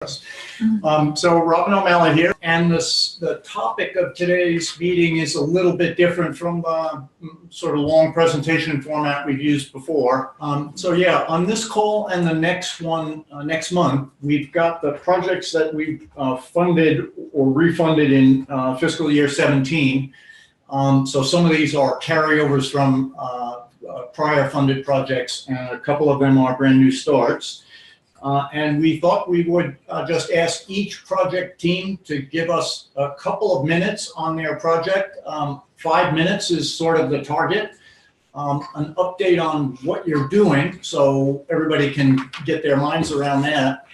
So Robin O'Malley here, and the topic of today's meeting is a little bit different from the sort of long presentation format we've used before. So yeah, on this call and the next one next month, we've got the projects that we've funded or refunded in fiscal year 17. So some of these are carryovers from prior funded projects, and a couple of them are brand new starts. And we thought we would just ask each project team to give us a couple of minutes on their project. 5 minutes is sort of the target. An update on what you're doing so everybody can get their minds around that.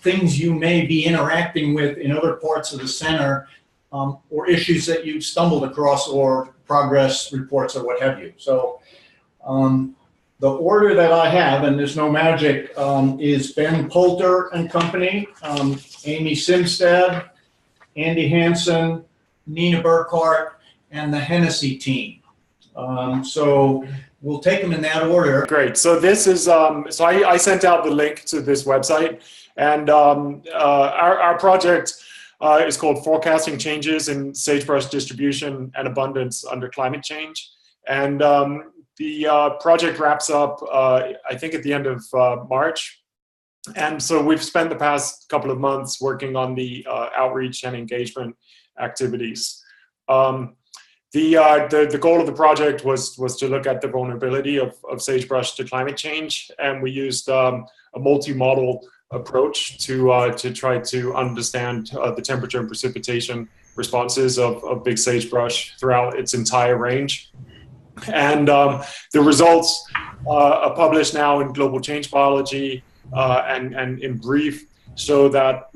Things you may be interacting with in other parts of the center, or issues that you've stumbled across, or progress reports, or what have you. So the order that I have, and there's no magic, is Ben Poulter and company, Amy Simstad, Andy Hansen, Nina Burkhart, and the Hennessy team. So we'll take them in that order. Great. So this is, so I sent out the link to this website, and our project is called Forecasting Changes in Sagebrush Distribution and Abundance Under Climate Change. And the project wraps up, I think, at the end of March. And so we've spent the past couple of months working on the outreach and engagement activities. The goal of the project was to look at the vulnerability of sagebrush to climate change, and we used a multi-model approach to try to understand the temperature and precipitation responses of big sagebrush throughout its entire range. And the results are published now in Global Change Biology and in Brief show that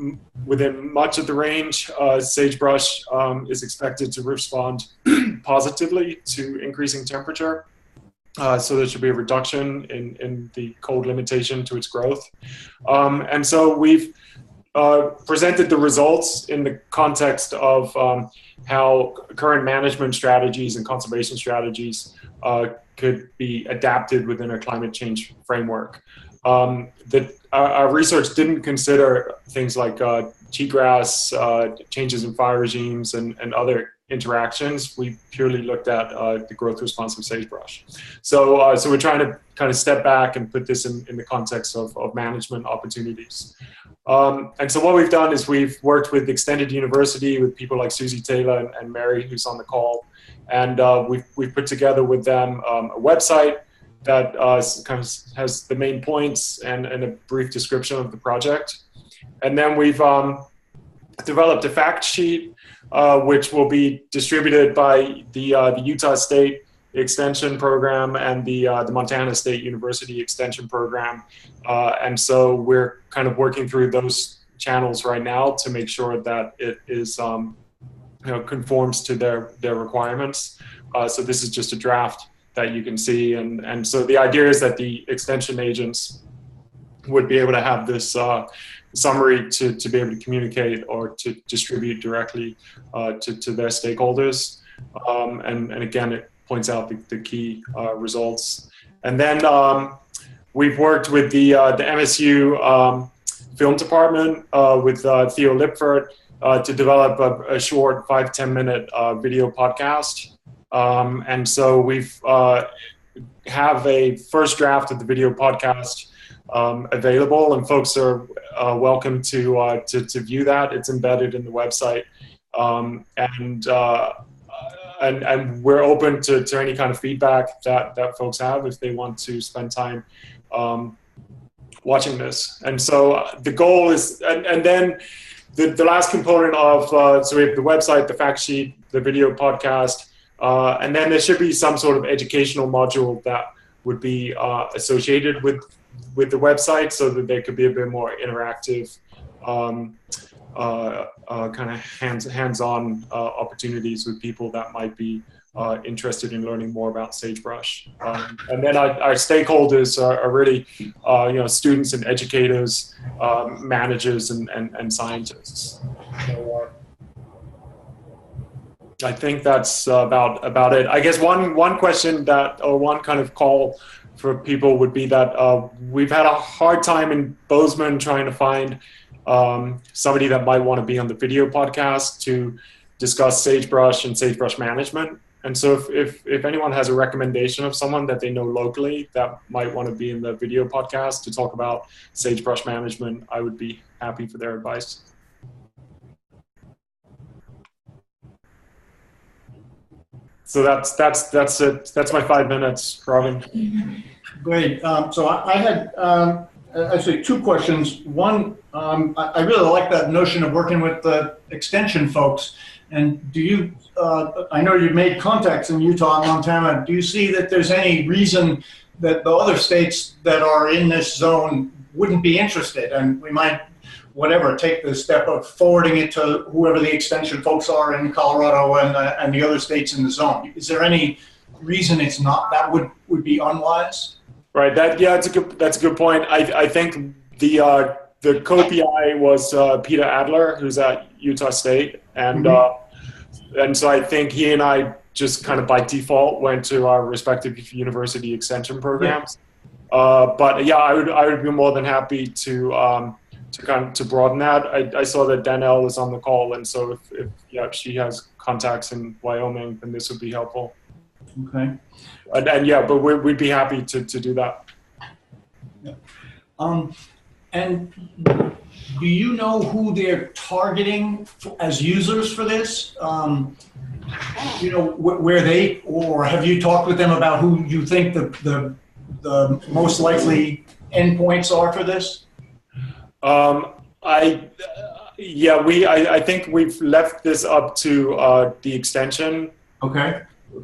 within much of the range, sagebrush is expected to respond positively to increasing temperature. So there should be a reduction in the cold limitation to its growth. And so we've presented the results in the context of how current management strategies and conservation strategies could be adapted within a climate change framework. Our research didn't consider things like cheatgrass, changes in fire regimes, and other interactions. We purely looked at the growth response of sagebrush. So we're trying to kind of step back and put this in the context of management opportunities. And so what we've done is we've worked with Extended University, with people like Susie Taylor and Mary, who's on the call, and we've put together with them a website that kind of has the main points and a brief description of the project. And then we've developed a fact sheet, which will be distributed by the Utah State Extension Program and the Montana State University Extension Program. And so we're kind of working through those channels right now to make sure that it is, conforms to their requirements. So this is just a draft that you can see. And so the idea is that the extension agents would be able to have this summary to be able to communicate or to distribute directly to their stakeholders. And again, it points out the key results. And then we've worked with the MSU film department with Theo Lipfert to develop a short 5-10 minute video podcast. And so we've have a first draft of the video podcast available, and folks are welcome to view that. It's embedded in the website, and we're open to any kind of feedback that folks have if they want to spend time watching this. And so the goal is, and then the last component of so we have the website, the fact sheet, the video podcast, and then there should be some sort of educational module that would be associated with the website, so that there could be a bit more interactive, kind of hands-on opportunities with people that might be interested in learning more about sagebrush. And then our stakeholders are really, students and educators, managers and scientists. So, I think that's about it. I guess one question or one kind of call for people would be that we've had a hard time in Bozeman trying to find somebody that might want to be on the video podcast to discuss sagebrush and sagebrush management. And so if anyone has a recommendation of someone that they know locally that might want to be in the video podcast to talk about sagebrush management, I would be happy for their advice. So that's it. That's my 5 minutes, Robin. Great. So I had actually two questions. One, I really like that notion of working with the extension folks. And do you, I know you've made contacts in Utah and Montana. Do you see that there's any reason that the other states that are in this zone wouldn't be interested? And we might, whatever, take the step of forwarding it to whoever the extension folks are in Colorado and the other states in the zone. Is there any reason it's not, that would be unwise? Right. That's a good point. I think the co-PI was Peter Adler, who's at Utah State, and so I think he and I just kind of by default went to our respective university extension programs. But yeah, I would be more than happy to broaden that. I saw that Danelle is on the call, and so if she has contacts in Wyoming, then this would be helpful. Okay. And yeah, but we'd be happy to do that. Yeah. And do you know who they're targeting as users for this? You know, where they, or have you talked with them about who you think the most likely endpoints are for this? I think we've left this up to the extension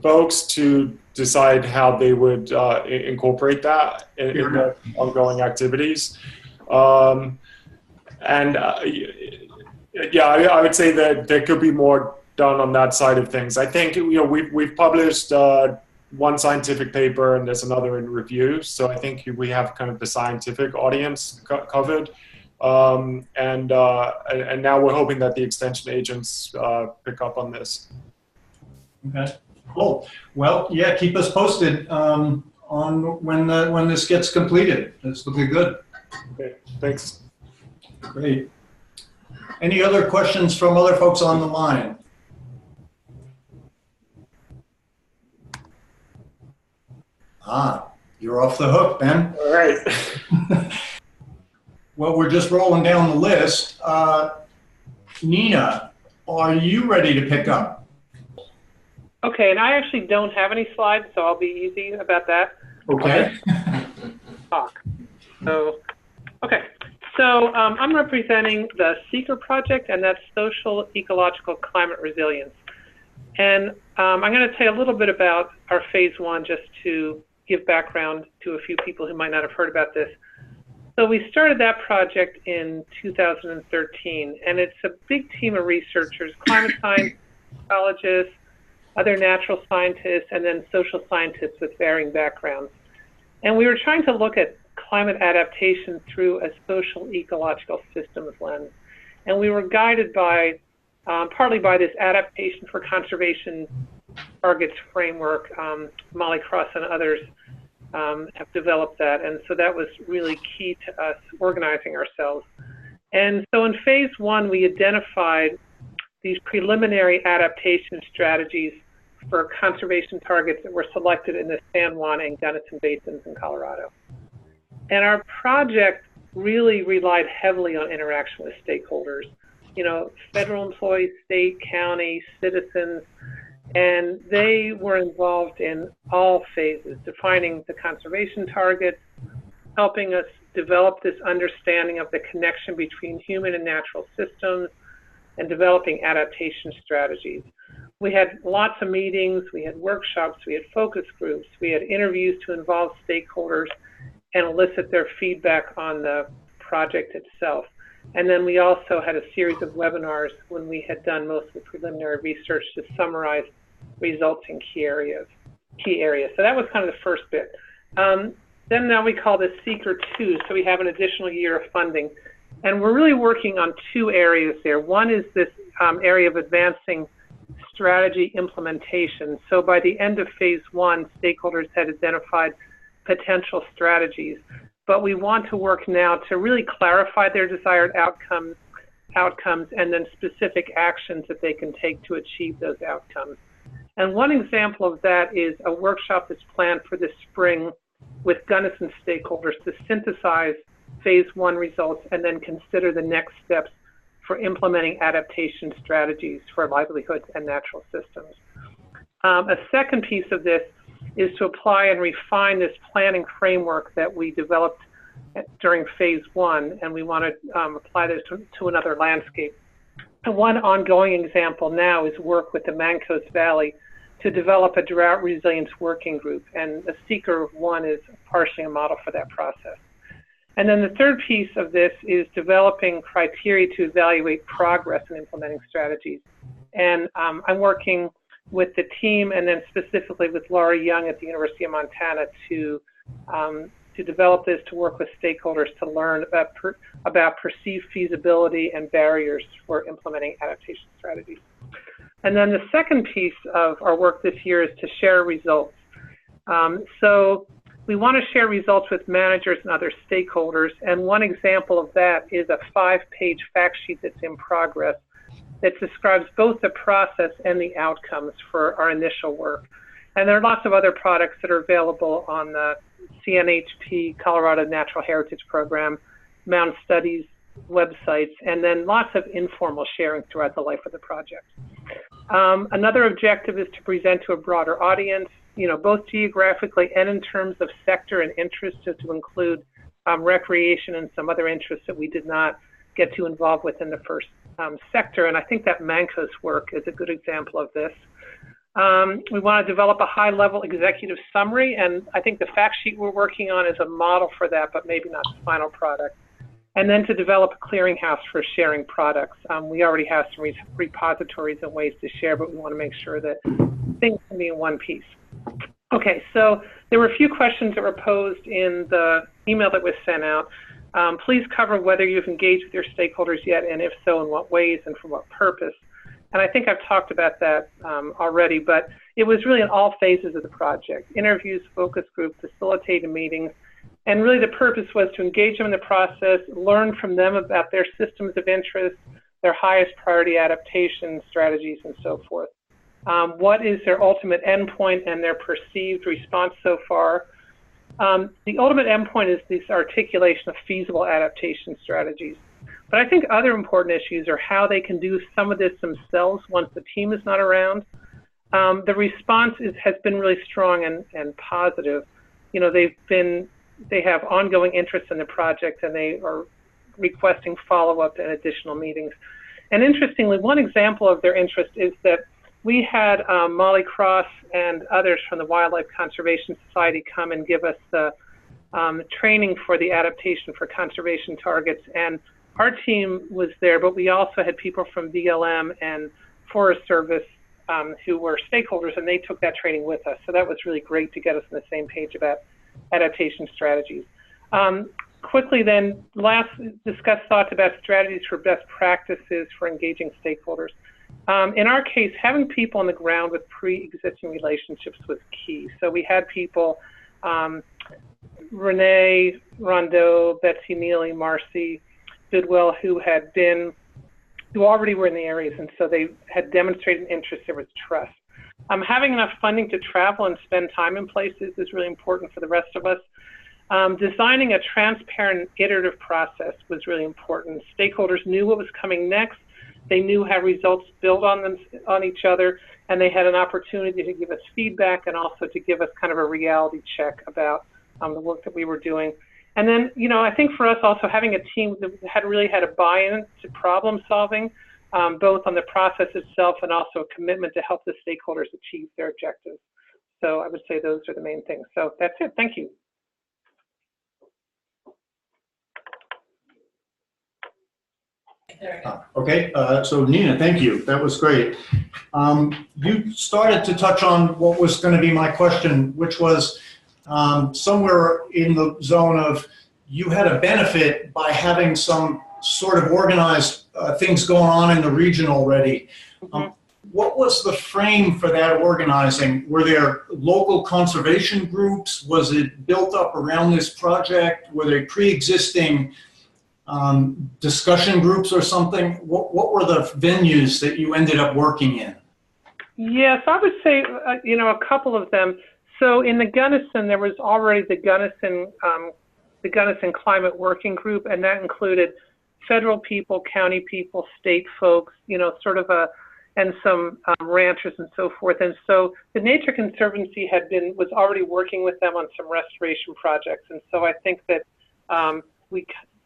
folks to decide how they would incorporate that in their ongoing activities. Yeah, I would say that there could be more done on that side of things. I think, you know, we've published one scientific paper and there's another in review. So I think we have kind of the scientific audience covered. And now we're hoping that the extension agents pick up on this. Okay, cool. Well, yeah, keep us posted on when this gets completed. It's looking good. Okay, thanks. Great. Any other questions from other folks on the line? You're off the hook, Ben. All right. Well, we're just rolling down the list. Nina, are you ready to pick up? Okay, and I actually don't have any slides, so I'll be easy about that. Okay. Talk. So, okay. So I'm representing the SEEKR project, and that's Social Ecological Climate Resilience. And I'm going to tell you a little bit about our phase one, just to give background to a few people who might not have heard about this. So we started that project in 2013, and it's a big team of researchers, climate science, ecologists, other natural scientists, and then social scientists with varying backgrounds. And we were trying to look at climate adaptation through a social ecological systems lens. And we were guided by, partly by this adaptation for conservation targets framework. Molly Cross and others have developed that. And so that was really key to us organizing ourselves. And so in phase one, we identified these preliminary adaptation strategies for conservation targets that were selected in the San Juan and Gunnison basins in Colorado. And our project really relied heavily on interaction with stakeholders, you know, federal employees, state, county, citizens, and they were involved in all phases, defining the conservation targets, helping us develop this understanding of the connection between human and natural systems, and developing adaptation strategies. We had lots of meetings, we had workshops, we had focus groups, we had interviews to involve stakeholders and elicit their feedback on the project itself. And then we also had a series of webinars when we had done most of the preliminary research to summarize results in key areas. So that was kind of the first bit. Then now we call this SEEKR 2, so we have an additional year of funding. And we're really working on two areas there. One is this area of advancing strategy implementation. So by the end of phase one, stakeholders had identified potential strategies. but we want to work now to really clarify their desired outcomes and then specific actions that they can take to achieve those outcomes. And one example of that is a workshop that's planned for this spring with Gunnison stakeholders to synthesize phase 1 results and then consider the next steps for implementing adaptation strategies for livelihoods and natural systems. A second piece of this is to apply and refine this planning framework that we developed during phase 1, and we want to apply this to another landscape. And one ongoing example now is work with the Mancos Valley to develop a drought resilience working group, and the Seeker 1 is partially a model for that process. And then the third piece of this is developing criteria to evaluate progress in implementing strategies. And I'm working with the team and then specifically with Laura Young at the University of Montana to develop this, to work with stakeholders to learn about perceived feasibility and barriers for implementing adaptation strategies. And then the second piece of our work this year is to share results. So we want to share results with managers and other stakeholders, and one example of that is a 5-page fact sheet that's in progress that describes both the process and the outcomes for our initial work. And there are lots of other products that are available on the CNHP, Colorado Natural Heritage Program, Mound Studies websites, and then lots of informal sharing throughout the life of the project. Another objective is to present to a broader audience, both geographically and in terms of sector and interest, to include recreation and some other interests that we did not get too involved with in the first sector. And I think that Mancos work is a good example of this. We want to develop a high-level executive summary, and I think the fact sheet we're working on is a model for that, but maybe not the final product. And then to develop a clearinghouse for sharing products. We already have some repositories and ways to share, but we want to make sure that things can be in one piece. Okay, so there were a few questions that were posed in the email that was sent out. Please cover whether you've engaged with your stakeholders yet, and if so, in what ways and for what purpose. And I think I've talked about that already, but it was really in all phases of the project: interviews, focus group, facilitated meetings. And really the purpose was to engage them in the process, learn from them about their systems of interest, their highest priority adaptation strategies, and so forth. What is their ultimate endpoint and their perceived response so far? The ultimate endpoint is this articulation of feasible adaptation strategies. But I think other important issues are how they can do some of this themselves once the team is not around. The response has been really strong and positive. They have ongoing interest in the project, and they are requesting follow-up and additional meetings. And interestingly, one example of their interest is that we had Molly Cross and others from the Wildlife Conservation Society come and give us the training for the adaptation for conservation targets. And our team was there, but we also had people from BLM and Forest Service who were stakeholders, and they took that training with us. So that was really great to get us on the same page about adaptation strategies. Quickly then, discuss thoughts about strategies for best practices for engaging stakeholders. In our case, having people on the ground with pre-existing relationships was key. So we had people, Renee, Rondeau, Betsy Neely, Marcy, Bidwell, who already were in the areas, and so they had demonstrated interest. There was trust. Having enough funding to travel and spend time in places is really important for the rest of us. Designing a transparent, iterative process was really important. Stakeholders knew what was coming next. They knew how results build on each other, and they had an opportunity to give us feedback and also to give us kind of a reality check about the work that we were doing. And then, I think for us also having a team that had a buy-in to problem solving, both on the process itself and also a commitment to help the stakeholders achieve their objectives. So I would say those are the main things. So that's it. Thank you. Okay, so Nina, thank you. That was great. You started to touch on what was going to be my question, which was somewhere in the zone of you had a benefit by having some sort of organized things going on in the region already. What was the frame for that organizing? Were there local conservation groups? Was it built up around this project? Were they pre-existing discussion groups or something? What were the venues that you ended up working in? Yes, I would say, a couple of them. So in the Gunnison, there was already the Gunnison Climate Working Group, and that included federal people, county people, state folks, and some ranchers and so forth. And so the Nature Conservancy was already working with them on some restoration projects. And so I think that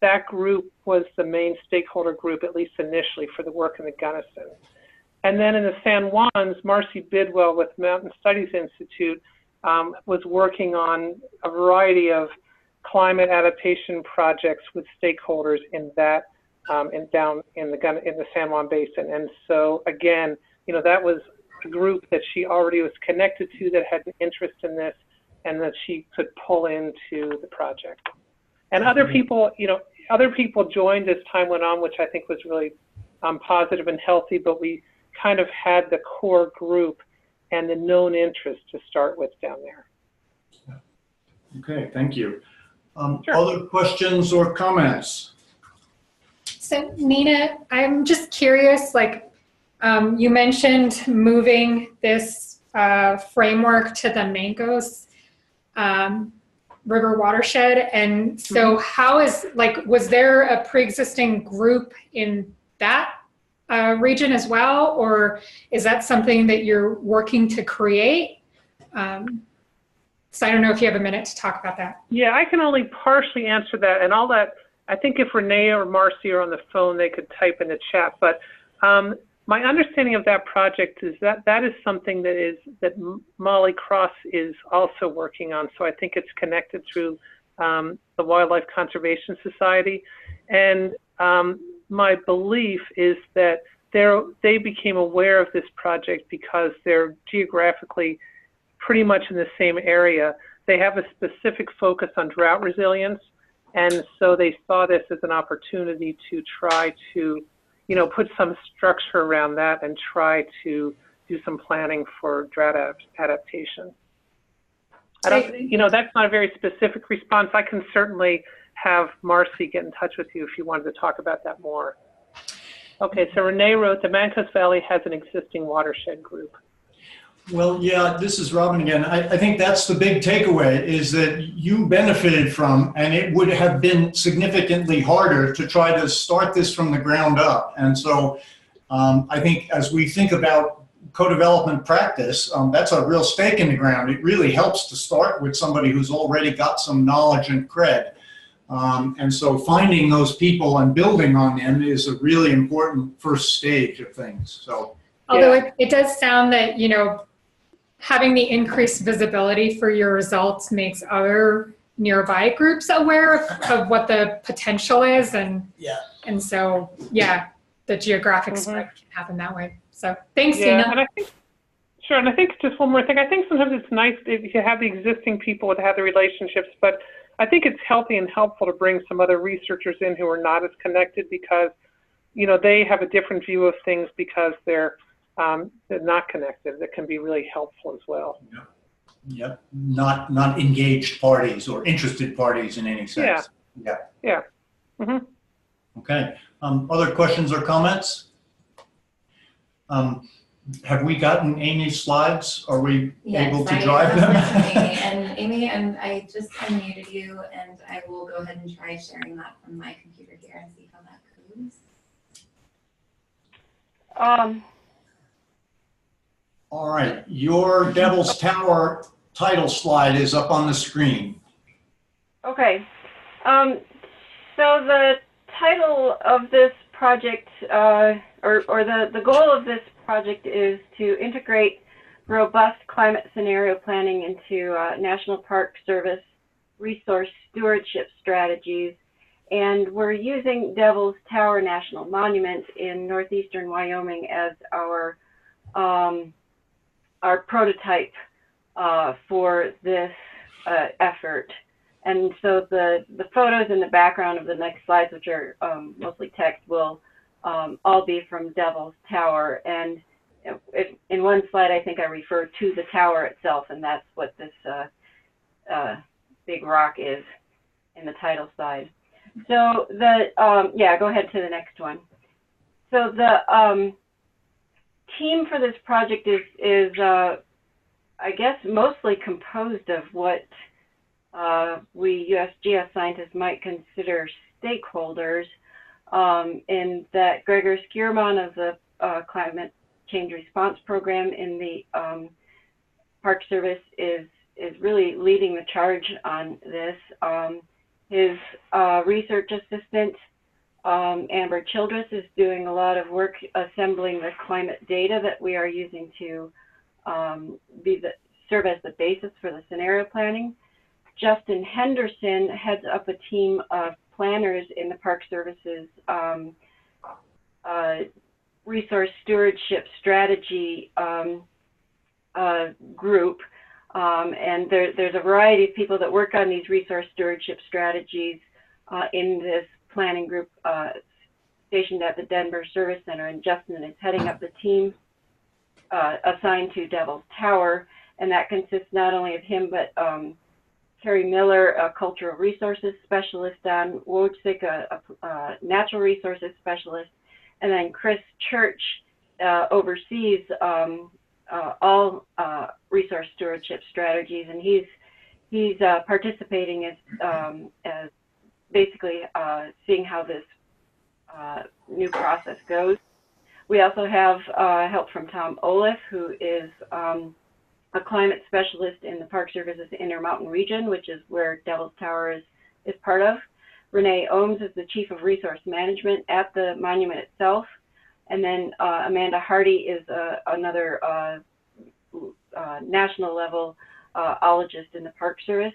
that group was the main stakeholder group, at least initially, for the work in the Gunnison. And then in the San Juans, Marcy Bidwell with Mountain Studies Institute was working on a variety of climate adaptation projects with stakeholders in that down in the San Juan Basin. And so again, that was a group that she already was connected to that had an interest in this and that she could pull into the project. And other people joined as time went on, which I think was really positive and healthy, but we kind of had the core group and the known interest to start with down there. Okay, thank you. Sure. Other questions or comments? So Nina, I'm just curious, you mentioned moving this framework to the Mancos River watershed. And so was there a pre-existing group in that region as well? Or is that something that you're working to create? So I don't know if you have a minute to talk about that. Yeah, I can only partially answer that, and all that. I think if Renee or Marcy are on the phone, they could type in the chat. But my understanding of that project is that is something that Molly Cross is also working on. So I think it's connected through the Wildlife Conservation Society, and my belief is that they became aware of this project because they're geographically pretty much in the same area. They have a specific focus on drought resilience, and so they saw this as an opportunity to try to, put some structure around that and try to do some planning for drought adaptation. That's not a very specific response. I can certainly have Marcy get in touch with you if you wanted to talk about that more. Okay, so Renee wrote, the Mancos Valley has an existing watershed group. Well, yeah, this is Robin again. I think that's the big takeaway, is that you benefited from, and it would have been significantly harder to try to start this from the ground up. And so I think as we think about co-development practice, that's a real stake in the ground. It really helps to start with somebody who's already got some knowledge and cred. And so finding those people and building on them is a really important first stage of things. So, although it does sound that, having the increased visibility for your results makes other nearby groups aware of what the potential is. And so, the geographic spread can happen that way. So thanks, Nina. And I think just one more thing. I think sometimes it's nice if you have the existing people that have the relationships, but I think it's healthy and helpful to bring some other researchers in who are not as connected because, they have a different view of things because they're not connected. That can be really helpful as well. Yep. Not engaged parties or interested parties in any sense. Yeah. Mm-hmm. Okay. Other questions or comments? Have we gotten Amy's slides? Are we able to drive them? Amy, and I just unmuted you, and I will go ahead and try sharing that from my computer here and see how that goes. All right, your Devil's Tower title slide is up on the screen. Okay, so the title of this project, or the goal of this project is to integrate robust climate scenario planning into National Park Service resource stewardship strategies. And we're using Devil's Tower National Monument in northeastern Wyoming as our prototype for this effort. And so the photos in the background of the next slides, which are mostly text, will all be from Devil's Tower. And in one slide, I think I referred to the tower itself, and that's what this big rock is in the title slide. So yeah, go ahead to the next one. So the team for this project is I guess mostly composed of what we USGS scientists might consider stakeholders, in that Gregor Skierman of the Climate Change Response Program in the Park Service is really leading the charge on this. His research assistant, Amber Childress, is doing a lot of work assembling the climate data that we are using to serve as the basis for the scenario planning. Justin Henderson heads up a team of planners in the Park Service's resource stewardship strategy group. And there's a variety of people that work on these resource stewardship strategies in this planning group stationed at the Denver Service Center, and Justin is heading up the team assigned to Devil's Tower, and that consists not only of him, but Carrie Miller, a cultural resources specialist, Don Wojcik, a natural resources specialist, and then Chris Church oversees all resource stewardship strategies, and he's participating as basically seeing how this new process goes. We also have help from Tom Olaf, who is a climate specialist in the Park Service's Intermountain region, which is where Devil's Tower is part of. Renee Ohms is the Chief of Resource Management at the monument itself. And then Amanda Hardy is another national level ologist in the Park Service.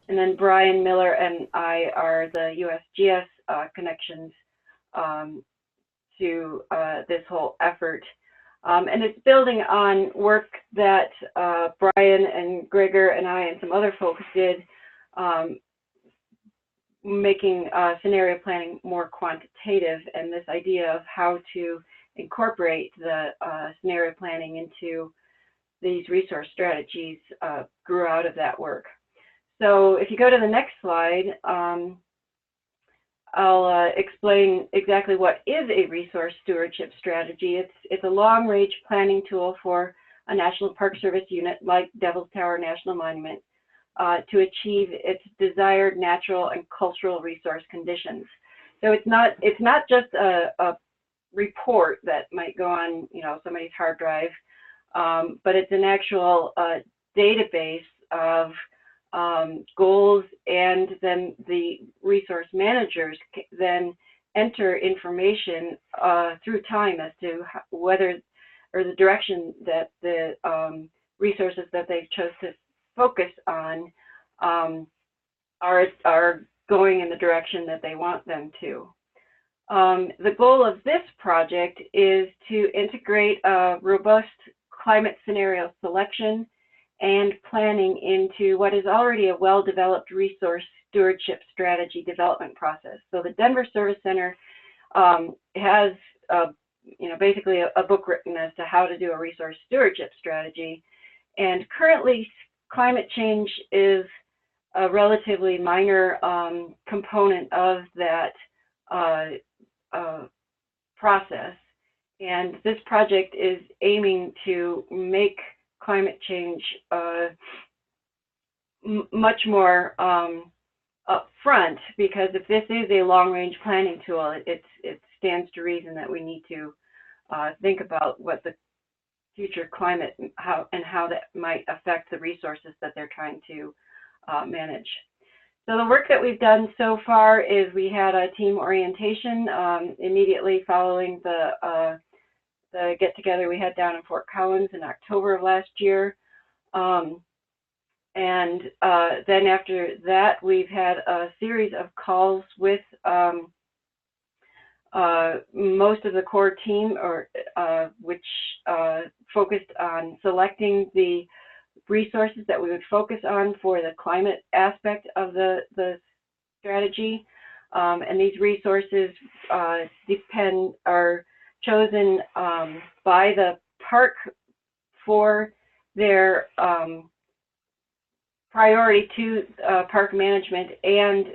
And then Brian Miller and I are the USGS connections to this whole effort. And it's building on work that Brian and Gregor and I and some other folks did, making scenario planning more quantitative, and this idea of how to incorporate the scenario planning into these resource strategies grew out of that work. So if you go to the next slide, I'll explain exactly what is a resource stewardship strategy. It's a long-range planning tool for a National Park Service unit like Devil's Tower National Monument to achieve its desired natural and cultural resource conditions. So it's not just a report that might go on somebody's hard drive, but it's an actual database of goals, and then the resource managers then enter information through time as to whether or the direction that the resources that they've chose to focus on are going in the direction that they want them to. The goal of this project is to integrate a robust climate scenario selection and planning into what is already a well-developed resource stewardship strategy development process. So the Denver Service Center has basically a book written as to how to do a resource stewardship strategy. And currently, climate change is a relatively minor component of that process. And this project is aiming to make climate change much more upfront, because if this is a long-range planning tool, it stands to reason that we need to think about what the future climate and how that might affect the resources that they're trying to manage. So the work that we've done so far is we had a team orientation immediately following the get-together we had down in Fort Collins in October of last year. And then after that, we've had a series of calls with most of the core team, which focused on selecting the resources that we would focus on for the climate aspect of the strategy. And these resources are chosen by the park for their priority to park management and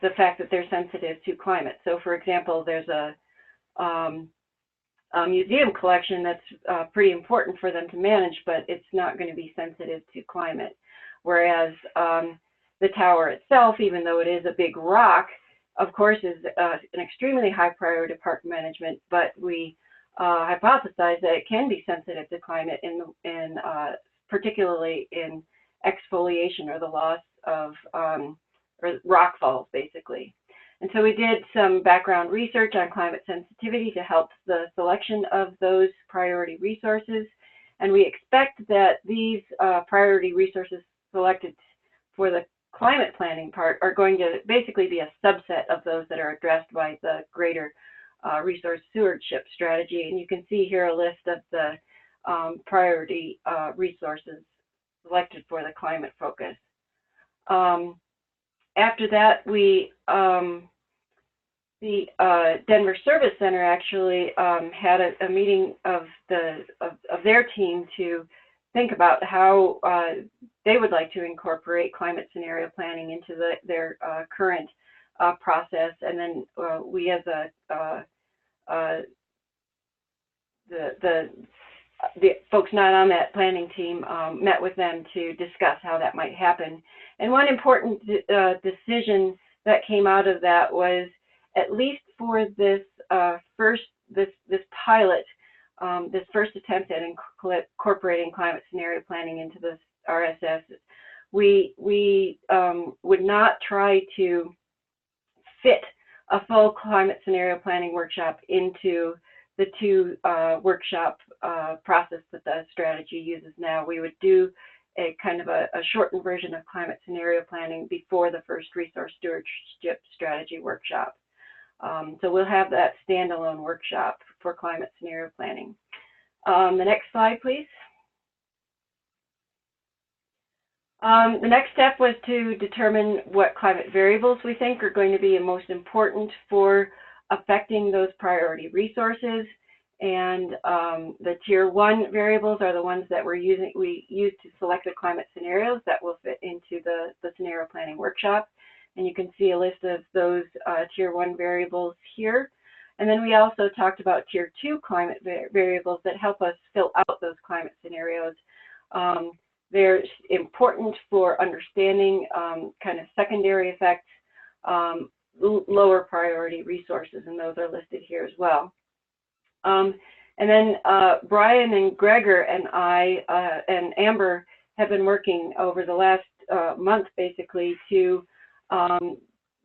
the fact that they're sensitive to climate. So for example, there's a museum collection that's pretty important for them to manage, but it's not going to be sensitive to climate. Whereas the tower itself, even though it is a big rock, of course, is an extremely high priority to park management, but we hypothesize that it can be sensitive to climate, particularly in exfoliation, or the loss of or rock falls, basically. And so we did some background research on climate sensitivity to help the selection of those priority resources. And we expect that these priority resources selected for the climate planning part are going to basically be a subset of those that are addressed by the greater resource stewardship strategy. And you can see here a list of the priority resources selected for the climate focus. After that, the Denver Service Center actually had a meeting of their team to think about how they would like to incorporate climate scenario planning into their current process. And then we, as the folks not on that planning team, met with them to discuss how that might happen. And one important decision that came out of that was, at least for this this pilot, this first attempt at incorporating climate scenario planning into this RSS, we would not try to fit a full climate scenario planning workshop into the two workshop process that the strategy uses now. We would do a kind of a shortened version of climate scenario planning before the first resource stewardship strategy workshop. So we'll have that standalone workshop for climate scenario planning. The next slide, please. The next step was to determine what climate variables we think are going to be most important for affecting those priority resources. And the tier 1 variables are the ones that we use to select the climate scenarios that will fit into the scenario planning workshop. And you can see a list of those tier 1 variables here. And then we also talked about tier 2 climate variables that help us fill out those climate scenarios. They're important for understanding kind of secondary effects, lower priority resources, and those are listed here as well. And then Brian and Gregor and I and Amber have been working over the last month basically to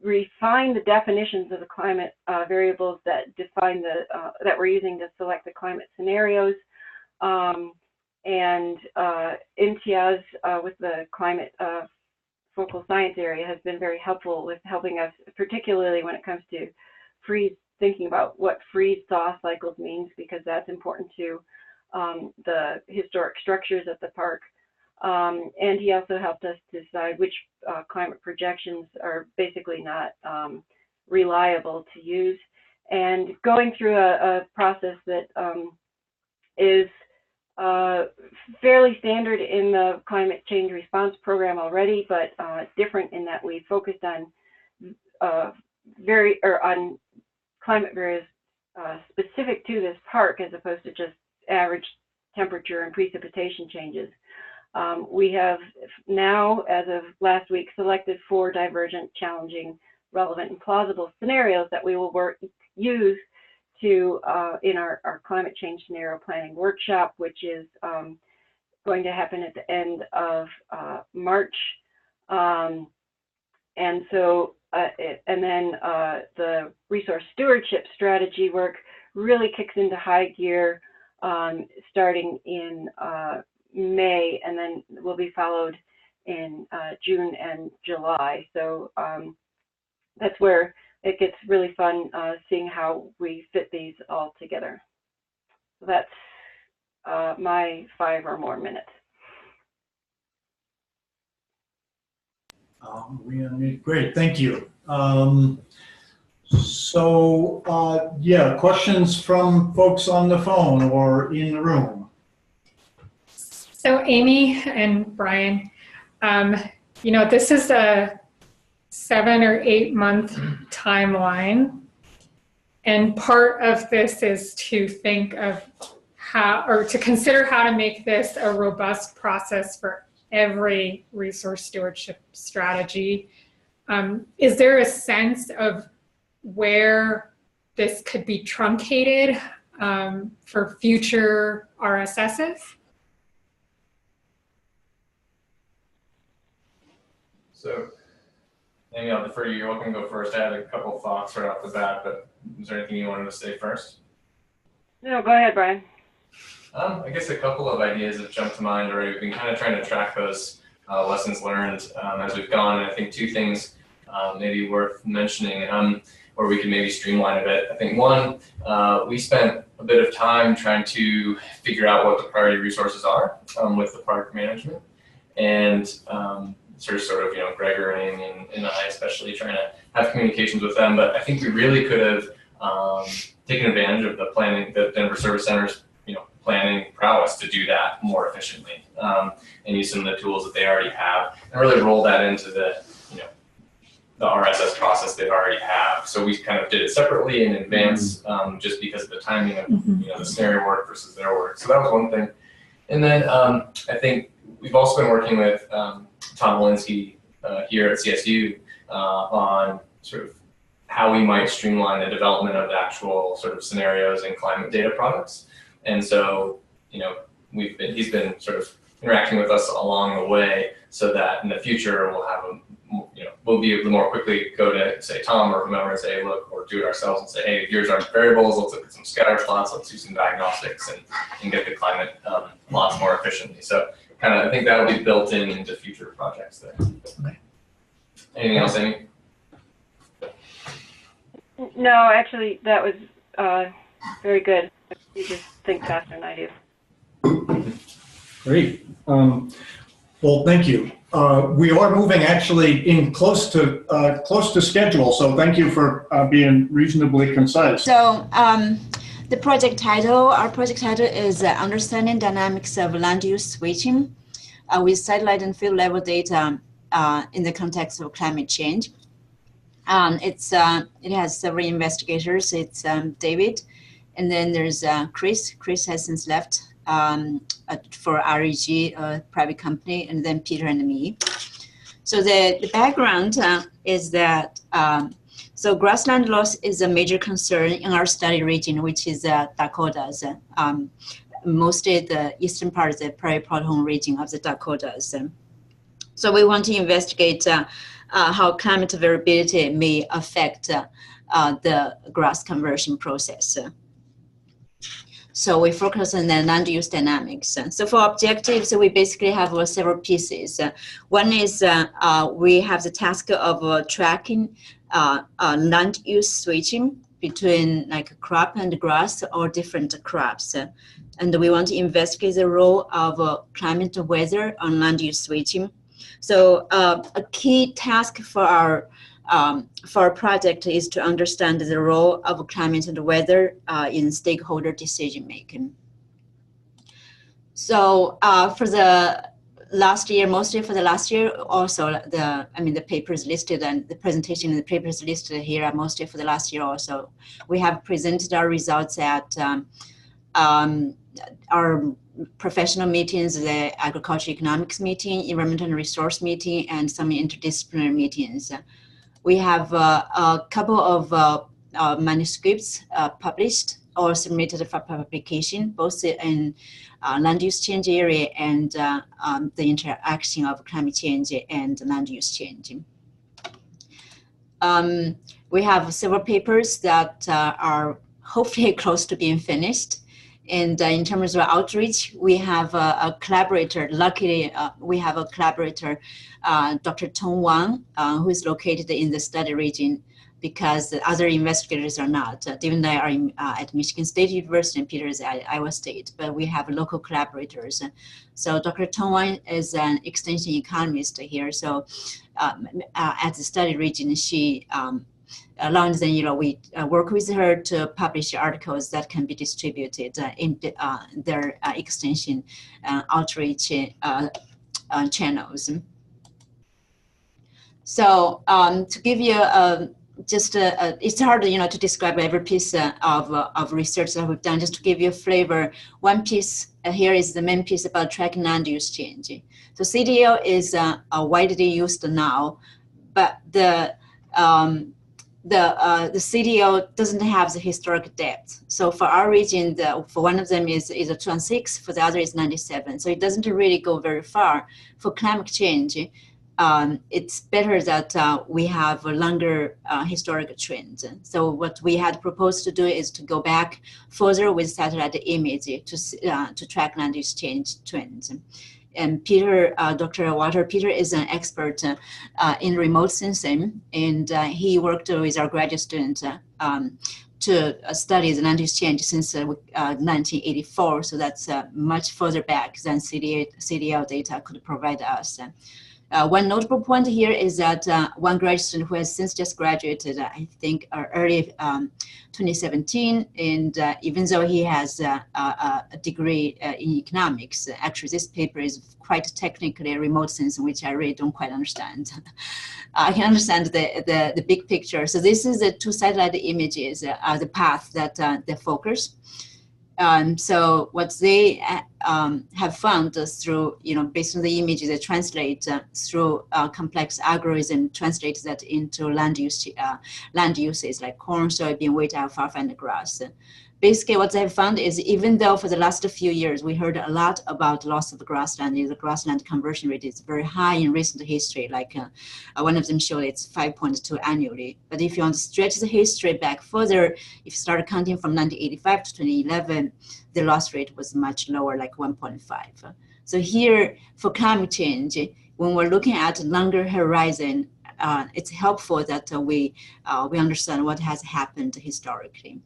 refine the definitions of the climate variables that define that we're using to select the climate scenarios. And Imtiaz with the climate focal science area has been very helpful with helping us, particularly when it comes to thinking about what freeze-thaw cycles means, because that's important to the historic structures at the park. And he also helped us decide which climate projections are basically not reliable to use. And going through a process that is fairly standard in the climate change response program already, but different in that we focused on on climate variables specific to this park, as opposed to just average temperature and precipitation changes. We have now, as of last week, selected 4 divergent, challenging, relevant, and plausible scenarios that we will use to in our climate change scenario planning workshop, which is going to happen at the end of March. And so, and then the resource stewardship strategy work really kicks into high gear starting in May, and then will be followed in June and July. So that's where it gets really fun seeing how we fit these all together. So that's my 5 or more minutes. Great, thank you. So, yeah, questions from folks on the phone or in the room? So Amy and Brian, this is a 7 or 8 month timeline. And part of this is to think of how, or to consider how to make this a robust process for every resource stewardship strategy. Is there a sense of where this could be truncated for future RSSs? So, Amy, I'll defer to you. You're welcome to go first. I had a couple of thoughts right off the bat, but is there anything you wanted to say first? No, go ahead, Brian. I guess a couple of ideas have jumped to mind already. We've been kind of trying to track those lessons learned as we've gone. And I think two things maybe worth mentioning where we can maybe streamline a bit. I think one, we spent a bit of time trying to figure out what the priority resources are with the park management. And sort of, Gregor and Amy and I especially trying to have communications with them. But I think we really could have taken advantage of the planning, the Denver Service Center's, planning prowess to do that more efficiently and use some of the tools that they already have and really roll that into the, the RSS process they already have. So we kind of did it separately in advance just because of the timing of, the scenario work versus their work. So that was one thing. And then I think we've also been working with Tom Walensky here at CSU on sort of how we might streamline the development of the actual sort of scenarios and climate data products. And so, he's been sort of interacting with us along the way so that in the future we'll have we'll be able to more quickly go to say Tom or whomever and say, look, or do it ourselves and say, hey, here's our variables, let's look at some scatter plots, let's do some diagnostics and get the climate plots more efficiently. So I think that'll be built into future projects there. Okay. Anything else, Amy? No, actually, that was very good. You just think faster than I do. Great. Well, thank you. We are moving actually in close to schedule, so thank you for being reasonably concise. So our project title is Understanding Dynamics of Land Use Switching with Satellite and Field Level Data in the Context of Climate Change. It has several investigators. It's David, and then there's Chris. Chris has since left for REG, a private company, and then Peter and me. So the background is that so grassland loss is a major concern in our study region, which is Dakotas, mostly the eastern part of the prairie pothole region of the Dakotas. So we want to investigate how climate variability may affect the grass conversion process. So we focus on the land use dynamics. So for objectives, we basically have several pieces. One is we have the task of tracking land use switching between like crop and grass or different crops. And we want to investigate the role of climate and weather on land use switching. So a key task for our project is to understand the role of climate and weather in stakeholder decision making. So for the last year, mostly for the last year, also the papers listed and the presentation and the papers listed here are mostly for the last year also. We have presented our results at our professional meetings, the agriculture economics meeting, environmental and resource meeting, and some interdisciplinary meetings. We have a couple of manuscripts published or submitted for publication, both in land use change area and the interaction of climate change and land use change. We have several papers that are hopefully close to being finished. And in terms of outreach, we have a collaborator. Luckily, we have a collaborator, Dr. Tong Wang, who is located in the study region because the other investigators are not. David and I are at Michigan State University and Peter is at Iowa State, but we have local collaborators. So Dr. Tong Wang is an extension economist here. So at the study region, she Along then, we work with her to publish articles that can be distributed in their extension outreach channels. So to give you it's hard, to describe every piece of research that we've done. Just to give you a flavor, one piece here is the main piece about tracking land use change. So CDL is widely used now, but the CDL doesn't have the historic depth. So for our region, for one of them is a 216, for the other is 97. So it doesn't really go very far. For climate change, it's better that we have a longer historic trend. So what we had proposed to do is to go back further with satellite image to track land use change trends. And Peter, Dr. Walter Peter is an expert in remote sensing, and he worked with our graduate student to study the land use change since 1984. So that's much further back than CDL data could provide us. One notable point here is that one graduate student who has since just graduated, I think early 2017, and even though he has a degree in economics, actually this paper is quite technically remote sensing, which I really don't quite understand. I can understand the big picture. So this is the two satellite images, the path that they focus. So what they have found through, based on the images, they translate through complex algorithm, translate that into land uses like corn, soybean, wheat, alfalfa, and grass. Basically, what they have found is even though for the last few years we heard a lot about loss of grassland, the grassland conversion rate is very high in recent history. Like one of them showed it's 5.2 annually. But if you want to stretch the history back further, if you start counting from 1985 to 2011, the loss rate was much lower, like 1.5. So here for climate change, when we're looking at longer horizon, it's helpful that we understand what has happened historically.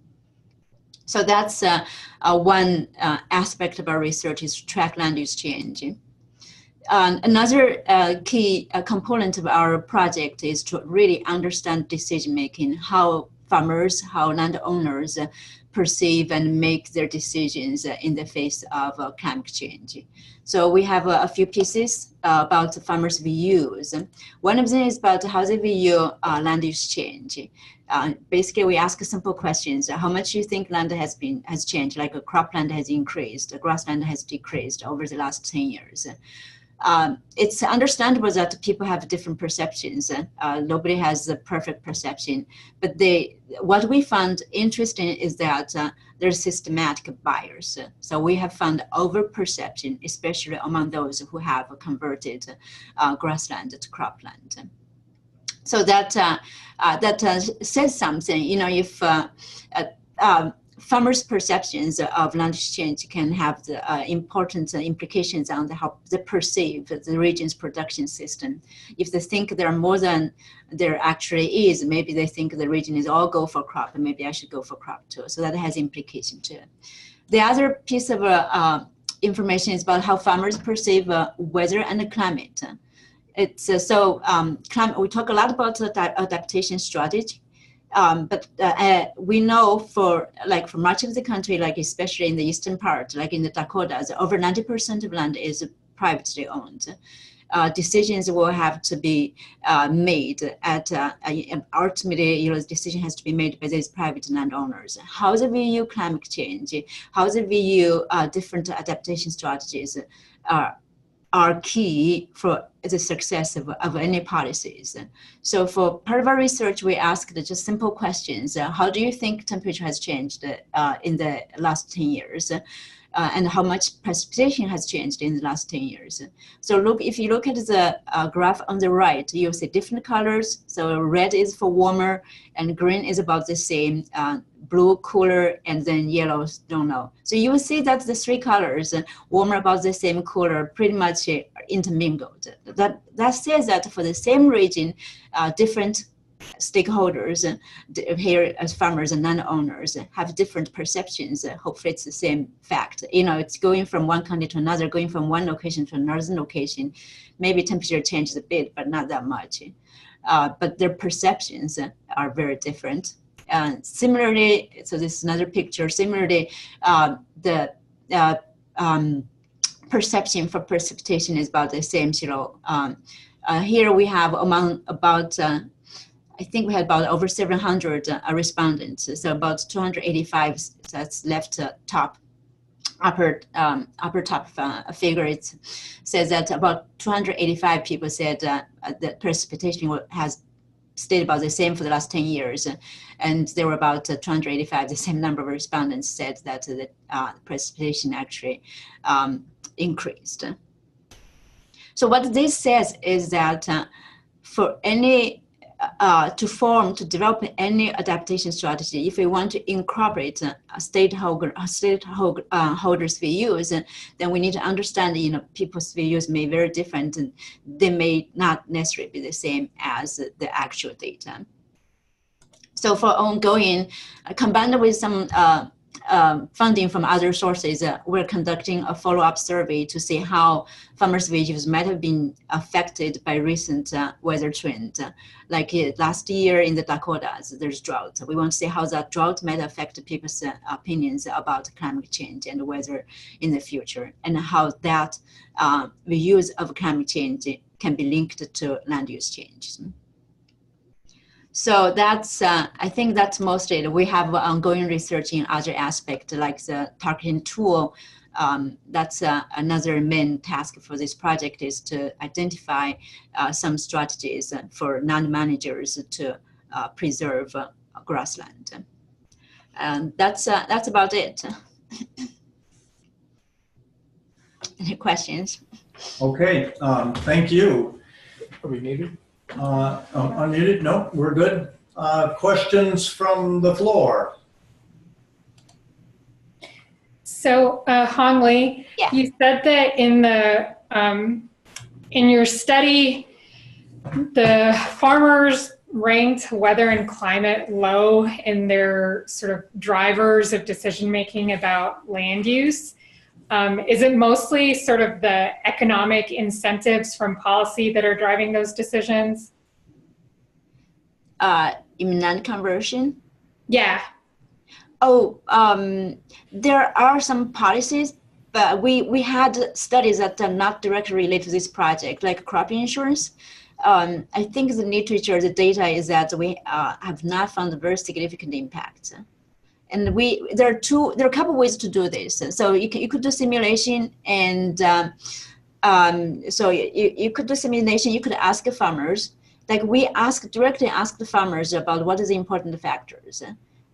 So that's one aspect of our research is to track land use change. Another key component of our project is to really understand decision-making, how farmers, how landowners perceive and make their decisions in the face of climate change. So we have a few pieces about farmers' views. One of them is about how they view land use change. Basically, we ask simple questions. How much do you think land has changed? Like a cropland has increased, a grassland has decreased over the last 10 years. It's understandable that people have different perceptions. Nobody has the perfect perception, but what we found interesting is that there's systematic bias. So we have found over-perception, especially among those who have converted grassland to cropland. So that says something. If farmers' perceptions of land use change can have the important implications on how they perceive the region's production system. If they think there are more than there actually is, maybe they think the region is all go for crop, and maybe I should go for crop too. So that has implication too. The other piece of information is about how farmers perceive weather and climate. It's climate. We talk a lot about adaptation strategy. But we know for much of the country, like especially in the eastern part, like in the Dakotas, over 90% of land is privately owned. Decisions will have to be made at ultimately, the decision has to be made by these private landowners. How they view climate change, how they view different adaptation strategies are key for the success of any policies. So for part of our research, we asked just simple questions. How do you think temperature has changed in the last 10 years? And how much precipitation has changed in the last 10 years? So if you look at the graph on the right, you'll see different colors. So red is for warmer, and green is about the same. Blue cooler, and then yellow don't know. So you will see that the three colors, warmer about the same, cooler, pretty much intermingled. That says that for the same region, different stakeholders here as farmers and landowners have different perceptions. Hopefully it's the same fact. It's going from one county to another, going from one location to another location. Maybe temperature changes a bit, but not that much. but their perceptions are very different. Similarly, so this is another picture. Similarly, the perception for precipitation is about the same. Here we have among about, I think we had about over 700 respondents. So about 285, that's left top, upper top figure. It says that about 285 people said that precipitation has stayed about the same for the last 10 years. And there were about 285, the same number of respondents said that the precipitation actually increased. So what this says is that for any, to develop any adaptation strategy, if we want to incorporate stakeholders' views, then we need to understand, people's views may be very different, and they may not necessarily be the same as the actual data. So for ongoing, combined with some funding from other sources, we're conducting a follow-up survey to see how farmers' wages might have been affected by recent weather trend. Like last year in the Dakotas, there's drought. We want to see how that drought might affect people's opinions about climate change and weather in the future, and how that views of climate change can be linked to land use change. So that's, I think that's mostly it. We have ongoing research in other aspects, like the targeting tool. That's another main task for this project, is to identify some strategies for land managers to preserve grassland. And that's about it. Any questions? Okay, thank you. Are we muted? Unmuted? No, we're good. Questions from the floor? So, Hong Li, Yeah. you said that in the in your study, the farmers ranked weather and climate low in their sort of drivers of decision making about land use. Is it mostly sort of the economic incentives from policy that are driving those decisions? You mean land conversion? Yeah. Oh, there are some policies, but we had studies that are not directly related to this project, like crop insurance. I think the literature, the data is that we have not found a very significant impact. And there are a couple ways to do this. So you could do simulation, and so you could do simulation. You could ask farmers, like we directly ask the farmers about what is the important factors.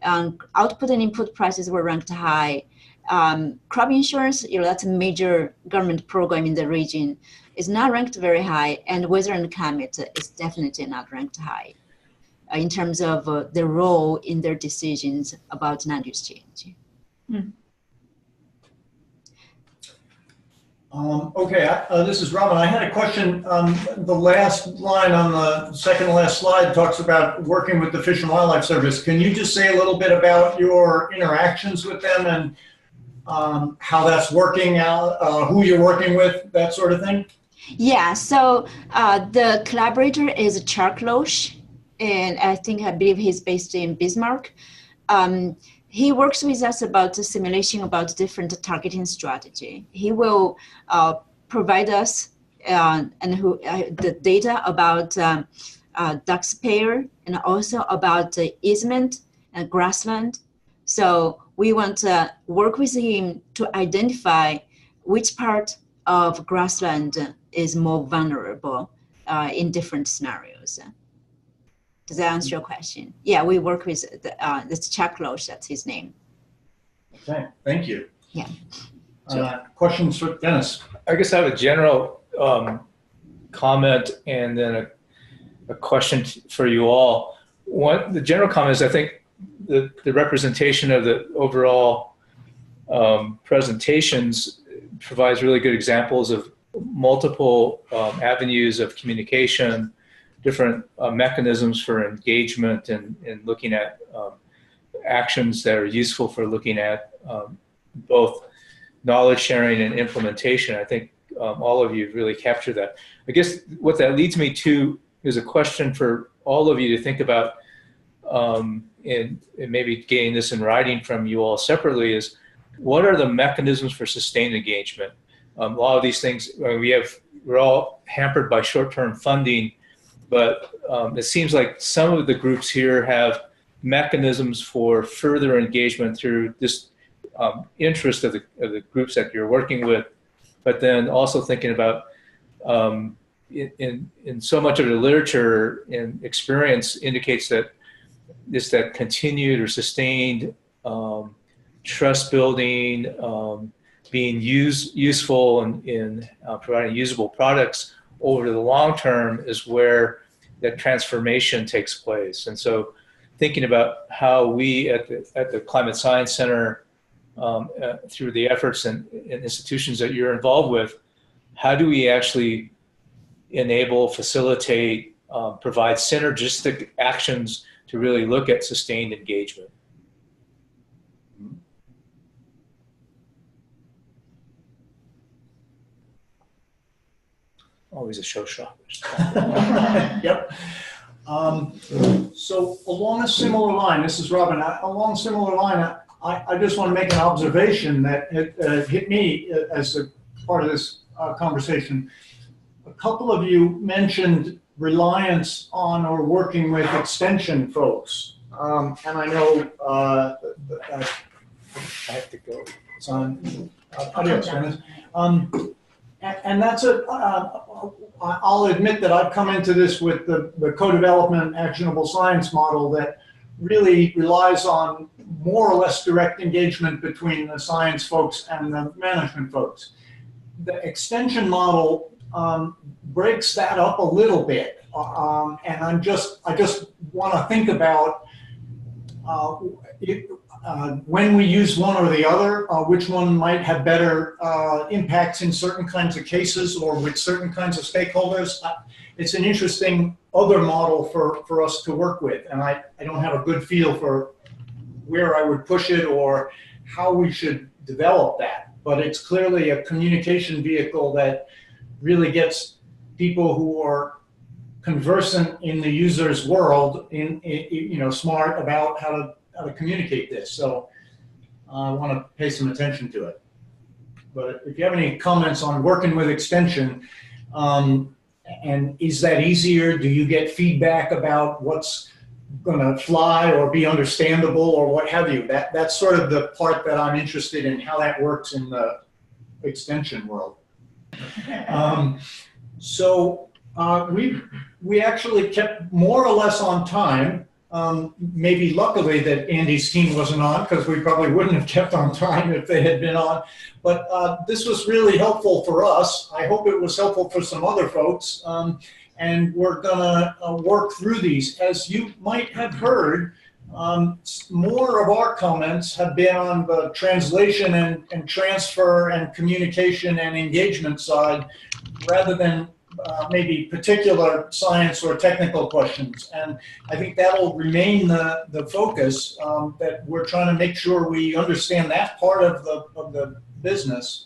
Output and input prices were ranked high. Crop insurance, that's a major government program in the region, is not ranked very high, and weather and climate is definitely not ranked high in terms of the role in their decisions about land use change. Mm. Okay, this is Robin. I had a question. The last line on the second to last slide talks about working with the Fish and Wildlife Service. Can you just say a little bit about your interactions with them and how that's working out, who you're working with, that sort of thing? Yeah, so the collaborator is Chuck Loesch, and I believe he's based in Bismarck. He works with us about the simulation about different targeting strategy. He will provide us the data about ducks pair, and also about easement and grassland. So we want to work with him to identify which part of grassland is more vulnerable in different scenarios. Does that answer your question? Yeah, we work with this Chuck Loesch, that's his name. Okay, thank you. Yeah. Questions for Dennis? I guess I have a general comment and then a question for you all. The general comment is, I think the representation of the overall presentations provides really good examples of multiple avenues of communication, different mechanisms for engagement, and looking at actions that are useful for looking at both knowledge sharing and implementation. I think all of you really captured that. I guess what that leads me to here's a question for all of you to think about, and maybe getting this in writing from you all separately, is what are the mechanisms for sustained engagement? A lot of these things, we're all hampered by short-term funding, but it seems like some of the groups here have mechanisms for further engagement through this interest of the groups that you're working with, but then also thinking about in so much of the literature and experience indicates that it's that continued or sustained trust building, being useful in providing usable products over the long term is where that transformation takes place. And so thinking about how we at the Climate Science Center, through the efforts and institutions that you're involved with, how do we actually enable, facilitate, provide synergistic actions to really look at sustained engagement? Always a showstopper. Yep. So along a similar line, this is Robin, along a similar line, I just want to make an observation that hit me as a part of this conversation. A couple of you mentioned reliance on or working with extension folks. And I know I have to go. Adios, Dennis. And that's I'll admit that I've come into this with the co-development actionable science model that really relies on more or less direct engagement between the science folks and the management folks. The extension model breaks that up a little bit, and I just want to think about when we use one or the other, which one might have better impacts in certain kinds of cases or with certain kinds of stakeholders. It's an interesting other model for us to work with, and I don't have a good feel for where I would push it or how we should develop that. But it's clearly a communication vehicle that really gets people who are conversant in the user's world, smart about how to communicate this. So I want to pay some attention to it. But if you have any comments on working with extension, and is that easier? Do you get feedback about what's going to fly or be understandable or what have you? That's sort of the part that I'm interested in, how that works in the extension world. So we actually kept more or less on time. Maybe luckily that Andy's team wasn't on, because we probably wouldn't have kept on time if they had been on. But this was really helpful for us. I hope it was helpful for some other folks. And we're gonna work through these. As you might have heard, more of our comments have been on the translation and transfer and communication and engagement side, rather than maybe particular science or technical questions. And I think that'll remain the focus, that we're trying to make sure we understand that part of the business.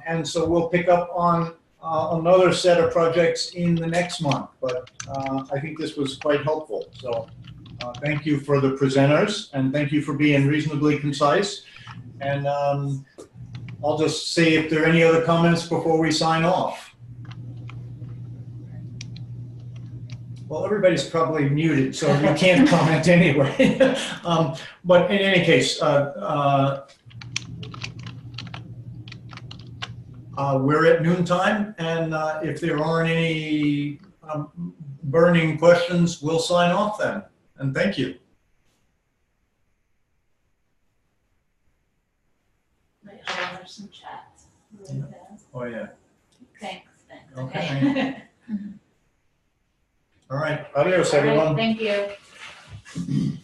And so we'll pick up on another set of projects in the next month. But I think this was quite helpful. So thank you for the presenters, and thank you for being reasonably concise. And I'll just say if there are any other comments before we sign off. Well, everybody's probably muted, so you can't comment anyway. But in any case, we're at noontime, and if there aren't any burning questions, we'll sign off then. And thank you. There's some chats. Yeah. Oh, yeah. Thanks. Okay. All right. Adios, everyone. All right, thank you.